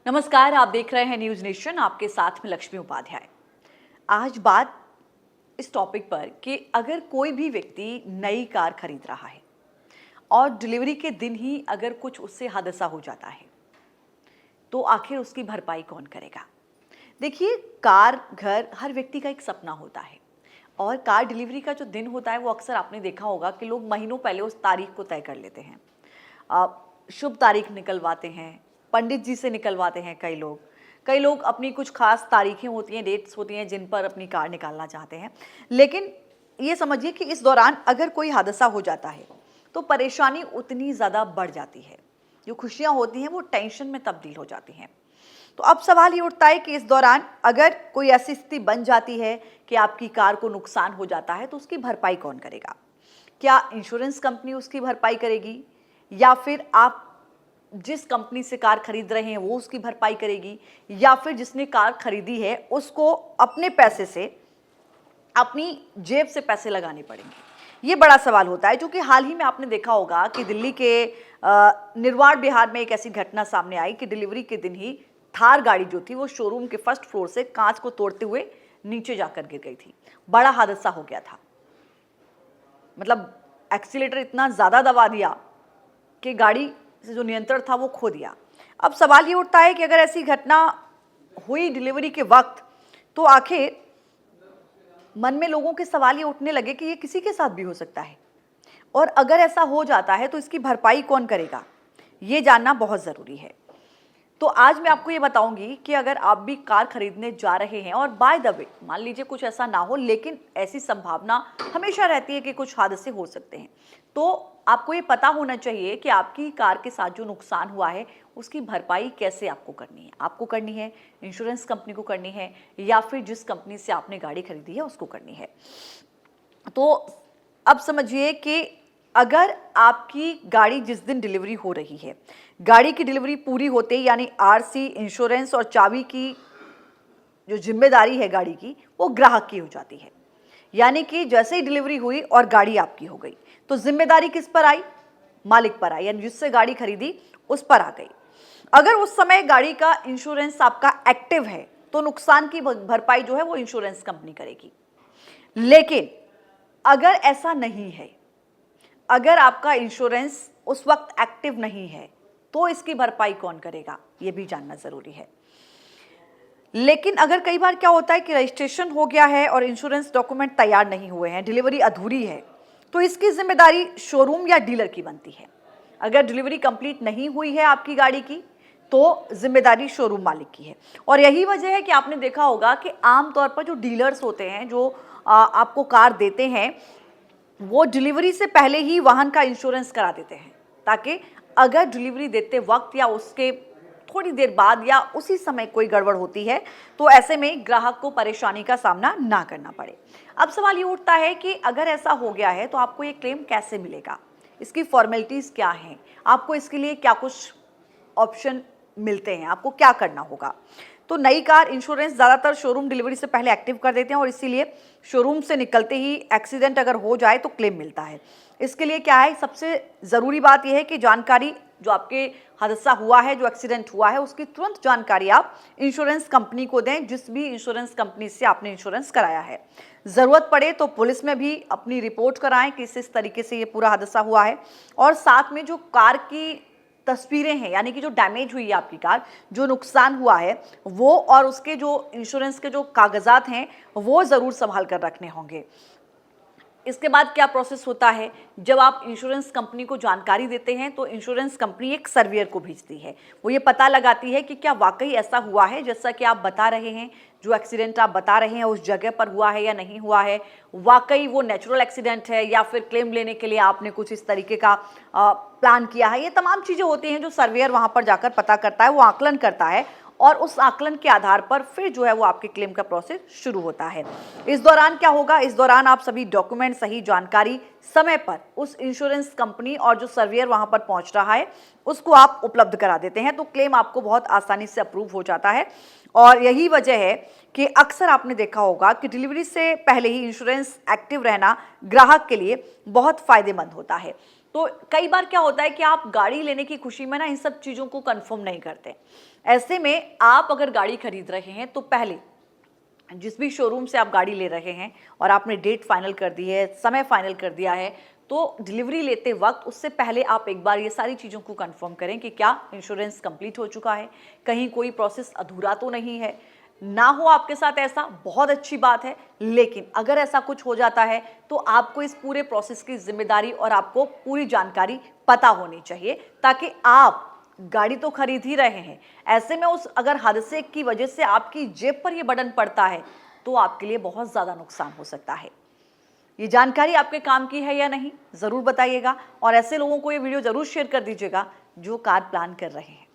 नमस्कार, आप देख रहे हैं न्यूज नेशन। आपके साथ में लक्ष्मी उपाध्याय। आज बात इस टॉपिक पर कि अगर कोई भी व्यक्ति नई कार खरीद रहा है और डिलीवरी के दिन ही अगर कुछ उससे हादसा हो जाता है तो आखिर उसकी भरपाई कौन करेगा। देखिए, कार घर हर व्यक्ति का एक सपना होता है और कार डिलीवरी का जो दिन होता है वो अक्सर आपने देखा होगा कि लोग महीनों पहले उस तारीख को तय कर लेते हैं। शुभ तारीख निकलवाते हैं, पंडित जी से निकलवाते हैं। कई लोग अपनी कुछ खास तारीखें होती हैं, डेट्स होती हैं जिन पर अपनी कार निकालना चाहते हैं। लेकिन ये समझिए कि इस दौरान अगर कोई हादसा हो जाता है तो परेशानी उतनी ज़्यादा बढ़ जाती है। जो खुशियाँ होती हैं वो टेंशन में तब्दील हो जाती हैं। तो अब सवाल ये उठता है कि इस दौरान अगर कोई ऐसी स्थिति बन जाती है कि आपकी कार को नुकसान हो जाता है तो उसकी भरपाई कौन करेगा। क्या इंश्योरेंस कंपनी उसकी भरपाई करेगी या फिर आप जिस कंपनी से कार खरीद रहे हैं वो उसकी भरपाई करेगी, या फिर जिसने कार खरीदी है उसको अपने पैसे से, अपनी जेब से पैसे लगाने पड़ेंगे। ये बड़ा सवाल होता है, क्योंकि हाल ही में आपने देखा होगा कि दिल्ली के निर्वाण बिहार में एक ऐसी घटना सामने आई कि डिलीवरी के दिन ही थार गाड़ी जो थी वो शोरूम के फर्स्ट फ्लोर से कांच को तोड़ते हुए नीचे जाकर गिर गई थी। बड़ा हादसा हो गया था। मतलब एक्सीलेटर इतना ज़्यादा दबा दिया कि गाड़ी से जो नियंत्रण था वो खो दिया। अब सवाल ये उठता है कि अगर ऐसी घटना हुई डिलीवरी के वक्त तो आखिर मन में लोगों के सवाल ये उठने लगे कि ये किसी के साथ भी हो सकता है, और अगर ऐसा हो जाता है तो इसकी भरपाई कौन करेगा, ये जानना बहुत ज़रूरी है। तो आज मैं आपको ये बताऊंगी कि अगर आप भी कार खरीदने जा रहे हैं और बाय द वे मान लीजिए कुछ ऐसा ना हो, लेकिन ऐसी संभावना हमेशा रहती है कि कुछ हादसे हो सकते हैं, तो आपको ये पता होना चाहिए कि आपकी कार के साथ जो नुकसान हुआ है उसकी भरपाई कैसे आपको करनी है। आपको करनी है, इंश्योरेंस कंपनी को करनी है, या फिर जिस कंपनी से आपने गाड़ी खरीदी है उसको करनी है। तो अब समझिए कि अगर आपकी गाड़ी जिस दिन डिलीवरी हो रही है, गाड़ी की डिलीवरी पूरी होते ही यानी आरसी, इंश्योरेंस और चाबी की जो जिम्मेदारी है गाड़ी की वो ग्राहक की हो जाती है। यानी कि जैसे ही डिलीवरी हुई और गाड़ी आपकी हो गई तो जिम्मेदारी किस पर आई? मालिक पर आई, यानी जिससे गाड़ी खरीदी उस पर आ गई। अगर उस समय गाड़ी का इंश्योरेंस आपका एक्टिव है तो नुकसान की भरपाई जो है वो इंश्योरेंस कंपनी करेगी। लेकिन अगर ऐसा नहीं है, अगर आपका इंश्योरेंस उस वक्त एक्टिव नहीं है तो इसकी भरपाई कौन करेगा, यह भी जानना जरूरी है। लेकिन अगर कई बार क्या होता है कि रजिस्ट्रेशन हो गया है और इंश्योरेंस डॉक्यूमेंट तैयार नहीं हुए हैं, डिलीवरी अधूरी है, तो इसकी जिम्मेदारी शोरूम या डीलर की बनती है। अगर डिलीवरी कंप्लीट नहीं हुई है आपकी गाड़ी की तो जिम्मेदारी शोरूम मालिक की है। और यही वजह है कि आपने देखा होगा कि आमतौर पर जो डीलर्स होते हैं, जो आपको कार देते हैं, वो डिलीवरी से पहले ही वाहन का इंश्योरेंस करा देते हैं, ताकि अगर डिलीवरी देते वक्त या उसके थोड़ी देर बाद या उसी समय कोई गड़बड़ होती है तो ऐसे में ग्राहक को परेशानी का सामना ना करना पड़े। अब सवाल ये उठता है कि अगर ऐसा हो गया है तो आपको ये क्लेम कैसे मिलेगा, इसकी फॉर्मेलिटीज़ क्या हैं, आपको इसके लिए क्या कुछ ऑप्शन मिलते हैं, आपको क्या करना होगा। तो नई कार इंश्योरेंस ज़्यादातर शोरूम डिलीवरी से पहले एक्टिव कर देते हैं और इसीलिए शोरूम से निकलते ही एक्सीडेंट अगर हो जाए तो क्लेम मिलता है। इसके लिए क्या है, सबसे ज़रूरी बात यह है कि जानकारी जो आपके हादसा हुआ है, जो एक्सीडेंट हुआ है, उसकी तुरंत जानकारी आप इंश्योरेंस कंपनी को दें, जिस भी इंश्योरेंस कंपनी से आपने इंश्योरेंस कराया है। ज़रूरत पड़े तो पुलिस में भी अपनी रिपोर्ट कराएं कि इस तरीके से ये पूरा हादसा हुआ है। और साथ में जो कार की तस्वीरें हैं, यानी कि जो डैमेज हुई है आपकी कार, जो नुकसान हुआ है वो, और उसके जो इंश्योरेंस के जो कागजात हैं वो ज़रूर संभाल कर रखने होंगे। इसके बाद क्या प्रोसेस होता है, जब आप इंश्योरेंस कंपनी को जानकारी देते हैं तो इंश्योरेंस कंपनी एक सर्वेयर को भेजती है। वो ये पता लगाती है कि क्या वाकई ऐसा हुआ है जैसा कि आप बता रहे हैं, जो एक्सीडेंट आप बता रहे हैं उस जगह पर हुआ है या नहीं हुआ है, वाकई वो नेचुरल एक्सीडेंट है या फिर क्लेम लेने के लिए आपने कुछ इस तरीके का प्लान किया है। ये तमाम चीज़ें होती हैं जो सर्वेयर वहाँ पर जाकर पता करता है, वो आकलन करता है और उस आकलन के आधार पर फिर जो है वो आपके क्लेम का प्रोसेस शुरू होता है। इस दौरान क्या होगा, इस दौरान आप सभी डॉक्यूमेंट, सही जानकारी समय पर उस इंश्योरेंस कंपनी और जो सर्वेयर वहां पर पहुंच रहा है उसको आप उपलब्ध करा देते हैं, तो क्लेम आपको बहुत आसानी से अप्रूव हो जाता है। और यही वजह है कि अक्सर आपने देखा होगा कि डिलीवरी से पहले ही इंश्योरेंस एक्टिव रहना ग्राहक के लिए बहुत फायदेमंद होता है। तो कई बार क्या होता है कि आप गाड़ी लेने की खुशी में ना इन सब चीज़ों को कंफर्म नहीं करते। ऐसे में आप अगर गाड़ी खरीद रहे हैं तो पहले जिस भी शोरूम से आप गाड़ी ले रहे हैं और आपने डेट फाइनल कर दी है, समय फाइनल कर दिया है, तो डिलीवरी लेते वक्त उससे पहले आप एक बार ये सारी चीज़ों को कंफर्म करें कि क्या इंश्योरेंस कंप्लीट हो चुका है, कहीं कोई प्रोसेस अधूरा तो नहीं है। ना हो आपके साथ ऐसा, बहुत अच्छी बात है, लेकिन अगर ऐसा कुछ हो जाता है तो आपको इस पूरे प्रोसेस की जिम्मेदारी और आपको पूरी जानकारी पता होनी चाहिए, ताकि आप गाड़ी तो खरीद ही रहे हैं, ऐसे में उस अगर हादसे की वजह से आपकी जेब पर यह बर्डन पड़ता है तो आपके लिए बहुत ज़्यादा नुकसान हो सकता है। ये जानकारी आपके काम की है या नहीं, ज़रूर बताइएगा और ऐसे लोगों को ये वीडियो ज़रूर शेयर कर दीजिएगा जो कार प्लान कर रहे हैं।